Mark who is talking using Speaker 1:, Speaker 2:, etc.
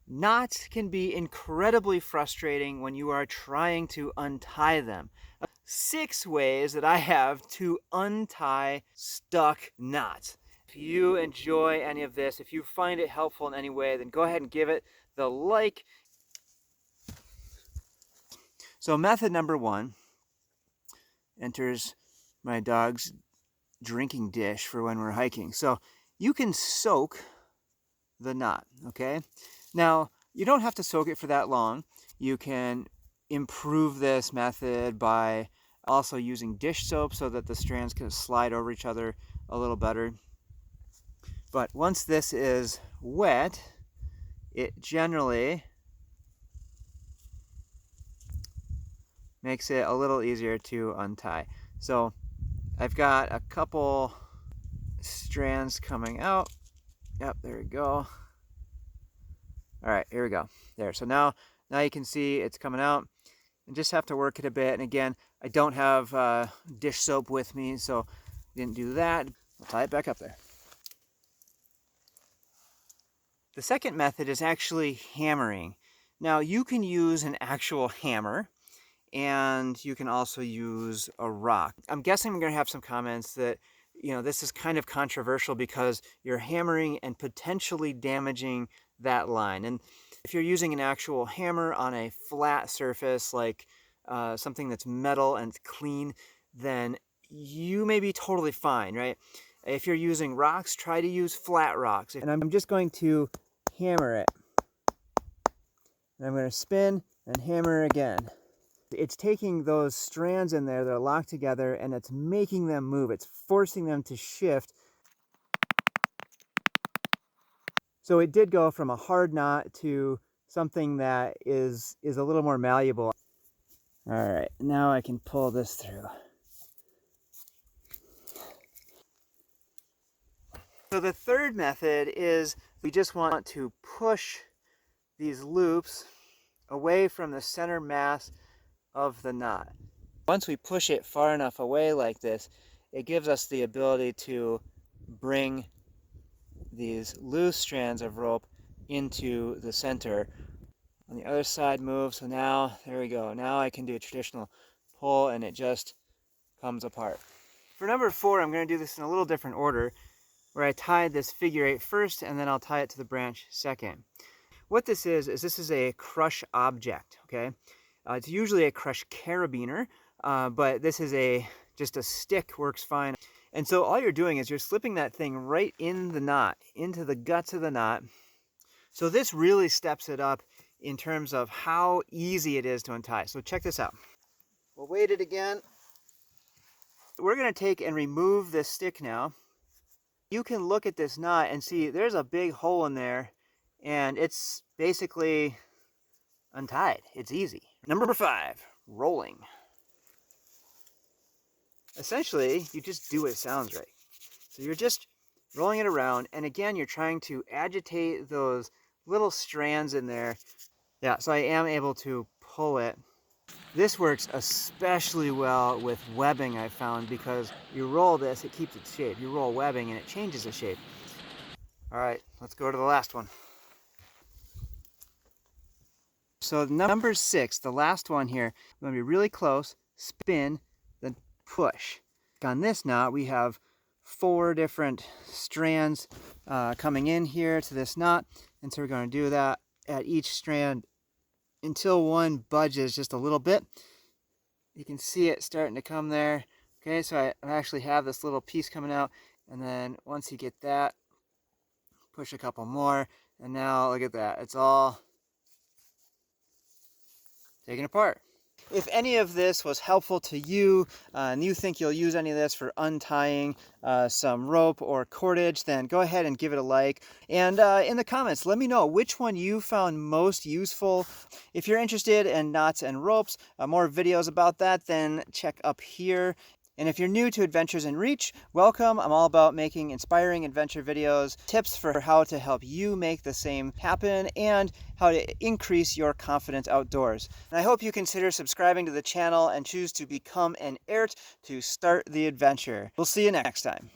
Speaker 1: Knots can be incredibly frustrating when you are trying to untie them. 6 ways that I have to untie stuck knots. If you enjoy any of this, if you find it helpful in any way, then go ahead and give it the like. So method number 1 enters my dog's drinking dish for when we're hiking. So you can soak the knot, okay? Now, you don't have to soak it for that long. You can improve this method by also using dish soap so that the strands can slide over each other a little better. But once this is wet, it generally makes it a little easier to untie. So I've got a couple strands coming out. Yep, there we go. All right, here we go. There, so now you can see it's coming out. And just have to work it a bit. And again, I don't have dish soap with me, so didn't do that. I'll tie it back up there. The second method is actually hammering. Now you can use an actual hammer, and you can also use a rock. I'm guessing I'm going to have some comments that, you know, this is kind of controversial because you're hammering and potentially damaging that line. And if you're using an actual hammer on a flat surface, like something that's metal and clean, then you may be totally fine, right? If you're using rocks, try to use flat rocks. And I'm just going to hammer it. And I'm going to spin and hammer again. It's taking those strands in there that are locked together and it's making them move. It's forcing them to shift. So it did go from a hard knot to something that is a little more malleable. All right, now I can pull this through. So the third method is we just want to push these loops away from the center mass of the knot. Once we push it far enough away like this, it gives us the ability to bring these loose strands of rope into the center. On the other side move, so now, there we go. Now I can do a traditional pull and it just comes apart. For number 4, I'm going to do this in a little different order, where I tied this figure 8 first and then I'll tie it to the branch second. What this is this is a crush object, okay? It's usually a crush carabiner, but this is just a stick, works fine. And so all you're doing is you're slipping that thing right in the knot, into the guts of the knot. So this really steps it up in terms of how easy it is to untie. So check this out. We'll weight it again. We're going to take and remove this stick now. You can look at this knot and see there's a big hole in there, and it's basically untied. It's easy. Number 5, rolling. Essentially, you just do what it sounds right. So you're just rolling it around, and again, you're trying to agitate those little strands in there. Yeah, so I am able to pull it. This works especially well with webbing, I found, because you roll this, it keeps its shape. You roll webbing and it changes the shape. All right, let's go to the last one. So number 6, the last one here, I'm going to be really close, spin, then push. On this knot, we have 4 different strands coming in here to this knot, and so we're going to do that at each strand until one budges just a little bit. You can see it starting to come there. Okay, so I actually have this little piece coming out, and then once you get that, push a couple more, and now look at that. It's all taken apart. If any of this was helpful to you and you think you'll use any of this for untying some rope or cordage, then go ahead and give it a like. And in the comments, let me know which one you found most useful. If you're interested in knots and ropes, more videos about that, then check up here. And if you're new to Adventures in Reach, welcome. I'm all about making inspiring adventure videos, tips for how to help you make the same happen, and how to increase your confidence outdoors. And I hope you consider subscribing to the channel and choose to become an AIRT to start the adventure. We'll see you next time.